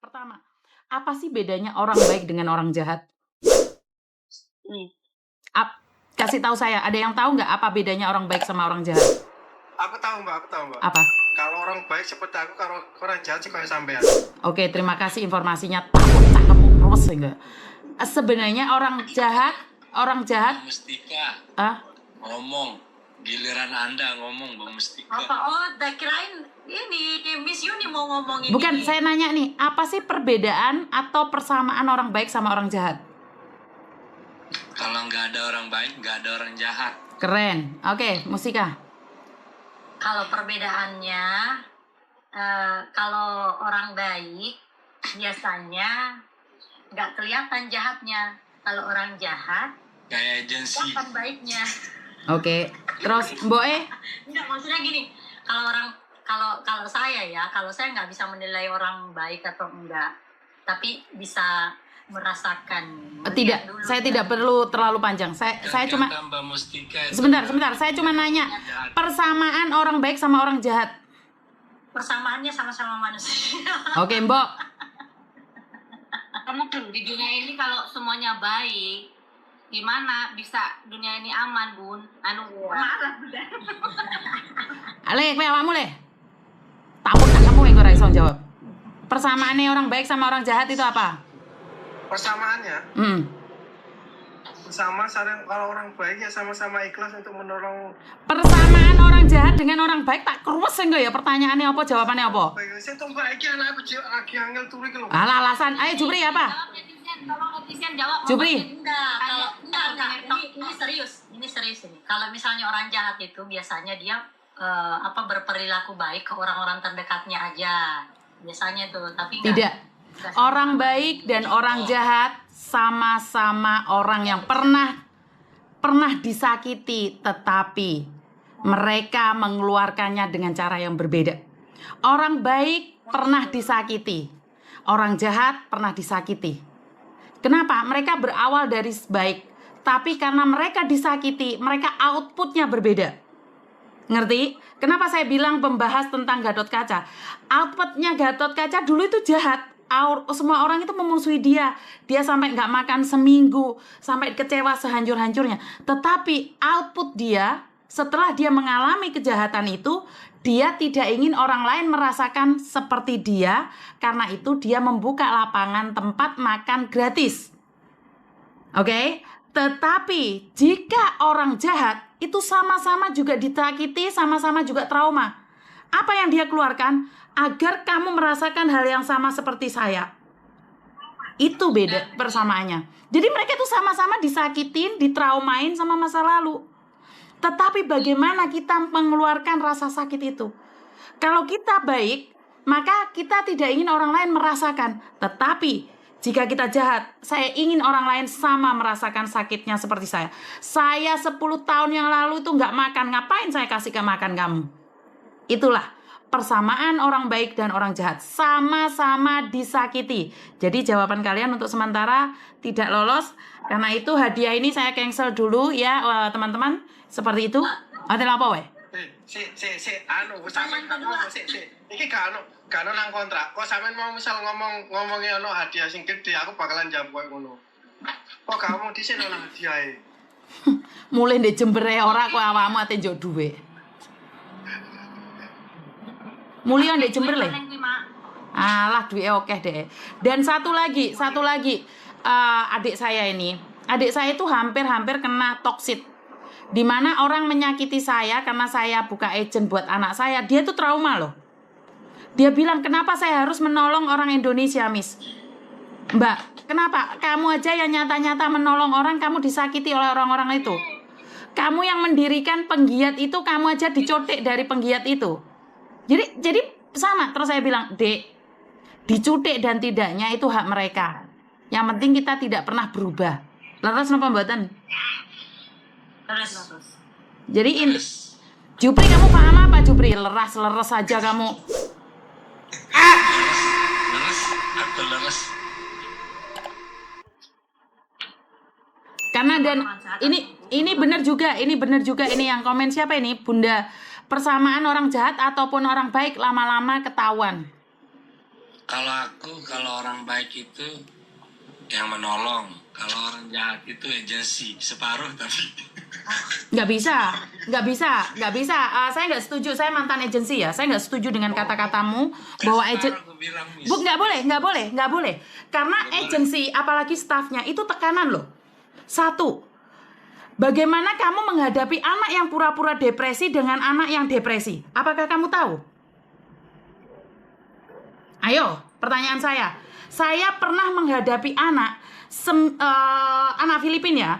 Pertama, apa sih bedanya orang baik dengan orang jahat? Hmm. Kasih tahu saya, ada yang tahu nggak apa bedanya orang baik sama orang jahat? Aku tahu mbak. Apa? Kalau orang baik seperti aku, kalau orang jahat sih kayak sampean. Oke, terima kasih informasinya. Takut cakepmu terus enggak? Sebenarnya orang jahat Mustika ah ngomong, giliran Anda ngomong, Bang Mustika. Apa? Oh, kirain ini Miss Yuni mau ngomongin bukan, ini. saya nanya nih, apa sih perbedaan atau persamaan orang baik sama orang jahat? Kalau nggak ada orang baik, nggak ada orang jahat. Keren. Oke, Mustika. Kalau perbedaannya, kalau orang baik biasanya nggak kelihatan jahatnya. Kalau orang jahat, Kayak agensi. kelihatan baiknya. Oke, terus Mboe? Enggak, maksudnya gini, kalau saya nggak bisa menilai orang baik atau enggak, tapi bisa merasakan. Tidak, Dulu saya kan. tidak perlu terlalu panjang. Saya cuma Mbak Mustika itu sebentar. Saya cuma nanya jahat. persamaan orang baik sama orang jahat. Persamaannya sama-sama manusia. Oke, Mbok. Kamu tuh di dunia ini kalau semuanya baik, gimana bisa dunia ini aman, Bun? Marah udah. Ale, kowe awakmu le. Takut kamu yang ora iso jawab. Persamaannya orang baik sama orang jahat itu apa? Persamaannya sama saling, kalau orang baik ya sama-sama ikhlas untuk menolong. Persamaan orang jahat dengan orang baik tak keruwes enggak ya? Pertanyaannya apa, jawabannya apa? Baik, saya tuh mbak iki anak aku lagi angel turu iki lho. Alah, alasan. Ayo Jupri apa? Jawab netizen, tolong netizen jawab. Jupri. Enggak. Ini serius ini. Kalau misalnya orang jahat itu biasanya dia berperilaku baik ke orang-orang terdekatnya aja. Biasanya tuh, tapi Tidak. Orang baik dan orang jahat sama-sama orang yang pernah disakiti, tetapi mereka mengeluarkannya dengan cara yang berbeda. Orang baik pernah disakiti, orang jahat pernah disakiti. Kenapa? Mereka berawal dari baik, tapi karena mereka disakiti, mereka outputnya berbeda. Ngerti? Kenapa saya bilang membahas tentang Gatot Kaca? Outputnya Gatot Kaca dulu itu jahat. Semua orang itu memusuhi dia. Dia sampai nggak makan seminggu, sampai kecewa sehancur-hancurnya. Tetapi output dia, setelah dia mengalami kejahatan itu, dia tidak ingin orang lain merasakan seperti dia. Karena itu dia membuka lapangan tempat makan gratis. Oke? Tetapi jika orang jahat itu sama-sama juga disakiti, sama-sama juga trauma. Apa yang dia keluarkan? Agar kamu merasakan hal yang sama seperti saya. Itu beda persamaannya. Jadi mereka itu sama-sama disakitin, ditraumain sama masa lalu. Tetapi bagaimana kita mengeluarkan rasa sakit itu? Kalau kita baik, maka kita tidak ingin orang lain merasakan. Tetapi jika kita jahat, saya ingin orang lain sama merasakan sakitnya seperti saya. Saya 10 tahun yang lalu itu nggak makan, ngapain saya kasih ke makan kamu? Itulah persamaan orang baik dan orang jahat, sama-sama disakiti. Jadi jawaban kalian untuk sementara tidak lolos. Karena itu hadiah ini saya cancel dulu ya teman-teman. Seperti itu. Ada apa weh? Sampean kan ngomong iki gak ono nang kontrak. Kok sampean mau misal ngomongnya ono hadiah sing gede, aku bakalan jawab koyo ngono. Kok kamu dhisik nang hadiahe? Mulai ndek jembere ora kok awakmu ate njuk dhuwit. Mulia ndek jember le. Alah duitnya oke deh. Dan satu lagi, adik saya ini. Adik saya itu hampir kena toksit. Dimana orang menyakiti saya karena saya buka agent buat anak saya. Dia tuh trauma loh. Dia bilang, kenapa saya harus menolong orang Indonesia, Miss? Mbak, kenapa? Kamu aja yang nyata-nyata menolong orang, kamu disakiti oleh orang-orang itu. Kamu yang mendirikan penggiat itu, kamu aja dicotek dari penggiat itu. Jadi sama. Terus saya bilang, Dek, dicutik dan tidaknya itu hak mereka. Yang penting kita tidak pernah berubah. Leres napa mboten? terus. Jadi Jupri, kamu paham apa Jupri? Leres saja kamu. Leres. Karena dan ini benar juga ini yang komen siapa ini? Bunda. Persamaan orang jahat ataupun orang baik lama-lama ketahuan. Kalau orang baik itu yang menolong. Kalau orang jahat itu agensi separuh tapi. Nggak bisa. Saya nggak setuju. Saya mantan agensi ya. Saya nggak setuju dengan kata-katamu bahwa agensi. Separuh aku bilang, Miss. Bu, nggak boleh. Karena agensi, apalagi stafnya itu tekanan loh. Satu, bagaimana kamu menghadapi anak yang pura-pura depresi dengan anak yang depresi? Apakah kamu tahu? Ayo, pertanyaan saya. Saya pernah menghadapi anak Filipina ya.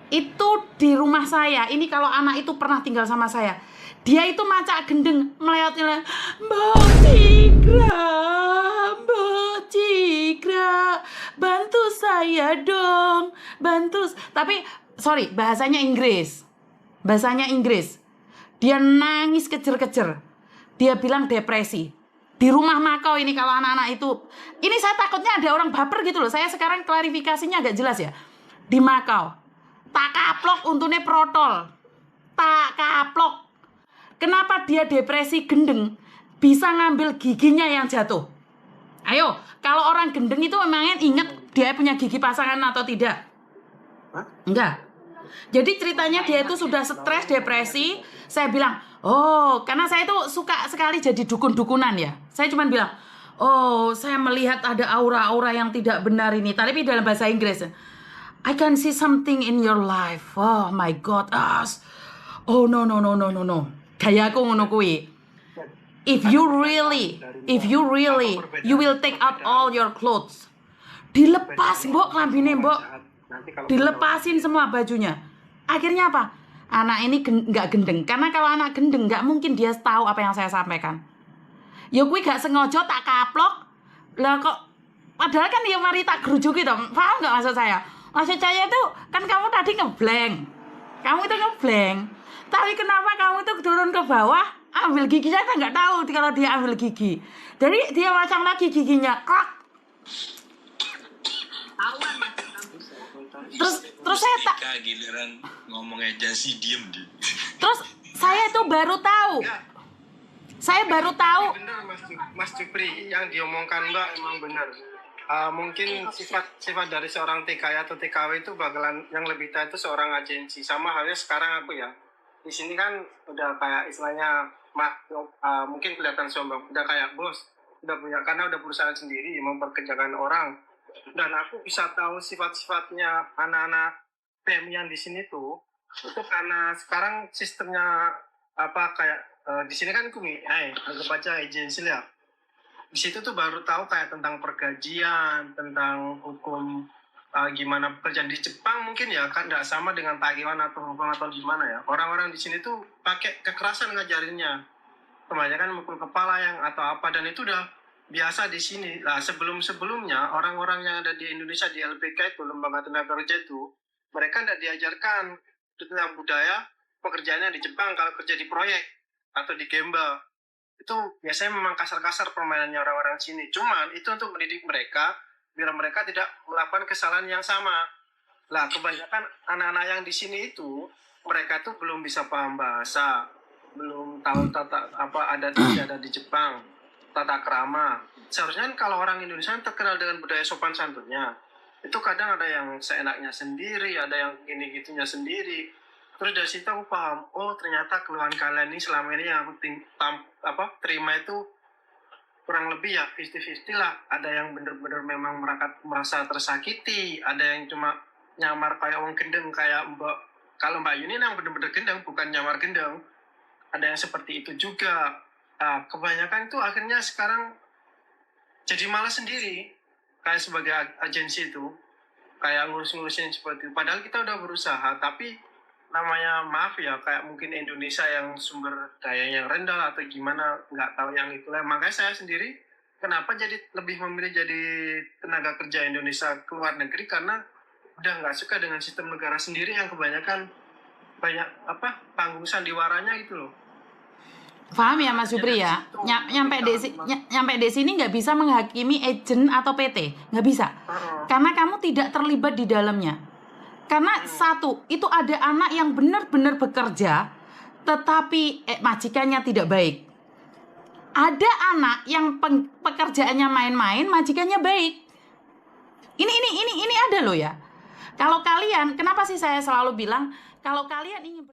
Itu di rumah saya. Ini kalau anak itu pernah tinggal sama saya. Dia itu macak gendeng, meleot-leot. Mbak Cikra, bantu saya dong. Tapi, sorry, bahasanya Inggris. Dia nangis kejer-kejer. Dia bilang depresi. Di rumah Makau ini kalau anak-anak itu. Ini saya takutnya ada orang baper gitu loh. Saya sekarang klarifikasinya agak jelas ya. Di Makau. Tak kaplok untune protol. Tak kaplok. Kenapa dia depresi gendeng? Bisa ngambil giginya yang jatuh. Ayo, kalau orang gendeng itu memangnya inget dia punya gigi pasangan atau tidak? Enggak. Jadi ceritanya dia itu sudah stres, depresi. Saya bilang, oh, karena saya itu suka sekali jadi dukun-dukunan ya. Saya cuma bilang, oh, saya melihat ada aura-aura yang tidak benar ini. Tapi dalam bahasa Inggris, I can see something in your life. Oh my God. Oh no. Kayak aku ngono kuwi. If you really, you will take out all your clothes. Dilepas, Mbok, klambine, Mbok. Dilepasin semua bajunya. Akhirnya apa? Anak ini nggak gendeng. Karena kalau anak gendeng nggak mungkin dia tahu apa yang saya sampaikan. Ya kuwi gak sengaja tak kaplok. Lah kok padahal kan ya mari tak gerujuk gitu. Paham nggak maksud saya? Maksud saya itu kan kamu tadi ngeblank. Tapi kenapa kamu itu turun ke bawah ambil giginya, kan nggak tahu kalau dia ambil gigi. Jadi dia pasang lagi giginya. Terus saya tak. Giliran ngomong agensi diem deh. Terus saya itu baru tahu. Benar Mas Jupri, yang diomongkan Mbak emang benar. Mungkin sifat dari seorang TKI atau TKW itu bakalan yang lebih tahu itu seorang agensi. Sama halnya sekarang aku ya. Di sini kan udah kayak istilahnya mungkin kelihatan sombong, udah kayak bos, udah punya, karena udah perusahaan sendiri memperkerjakan orang. Dan aku bisa tahu sifat-sifatnya anak-anak PM yang di sini tuh itu karena sekarang sistemnya di sini kan anggap aja agensi ya. Di situ tuh baru tahu kayak tentang pergajian, tentang hukum, gimana pekerjaan di Jepang mungkin ya kan nggak sama dengan Taiwan atau Hong Kong atau gimana ya. Orang-orang di sini tuh pakai kekerasan ngajarinnya, kebanyakan mukul kepala yang atau apa, dan itu udah biasa di sini. Nah sebelumnya orang-orang yang ada di Indonesia di LPK itu, lembaga tenaga kerja itu, mereka nggak diajarkan tentang budaya pekerjaannya di Jepang. Kalau kerja di proyek atau di gemba itu biasanya memang kasar-kasar permainannya orang-orang sini. Cuman itu untuk mendidik mereka biar mereka tidak melakukan kesalahan yang sama. Lah kebanyakan anak-anak yang di sini itu mereka tuh belum bisa paham bahasa, belum tahu tata adat di Jepang, tata krama. Seharusnya kalau orang Indonesia terkenal dengan budaya sopan santunnya, itu kadang ada yang seenaknya sendiri, ada yang gini-gitunya sendiri. Terus dari situ aku paham, oh ternyata keluhan kalian ini selama ini yang aku terima itu kurang lebih ya 50-50 lah. Ada yang bener-bener memang merasa tersakiti, ada yang cuma nyamar kayak orang gendeng, kayak Mbak. Kalau Mbak Yuni yang bener-bener gendeng, bukan nyamar gendeng. Ada yang seperti itu juga. Nah, kebanyakan itu akhirnya sekarang jadi malas sendiri, kayak sebagai agensi itu, kayak ngurus-ngurusin seperti itu. Padahal kita udah berusaha, tapi namanya maaf ya, kayak mungkin Indonesia yang sumber dayanya rendah atau gimana, nggak tahu yang itulah. Makanya saya sendiri kenapa jadi lebih memilih jadi tenaga kerja Indonesia ke luar negeri, karena udah nggak suka dengan sistem negara sendiri yang kebanyakan banyak panggung sandiwaranya gitu loh. Paham ya Mas Jupri ya? Nyampe di sini nggak bisa menghakimi agent atau PT, nggak bisa. Karena kamu tidak terlibat di dalamnya. Karena satu, itu ada anak yang benar-benar bekerja, tetapi majikannya tidak baik. Ada anak yang pekerjaannya main-main, majikannya baik. Ini ada loh ya. Kalau kalian, kenapa sih saya selalu bilang kalau kalian ingin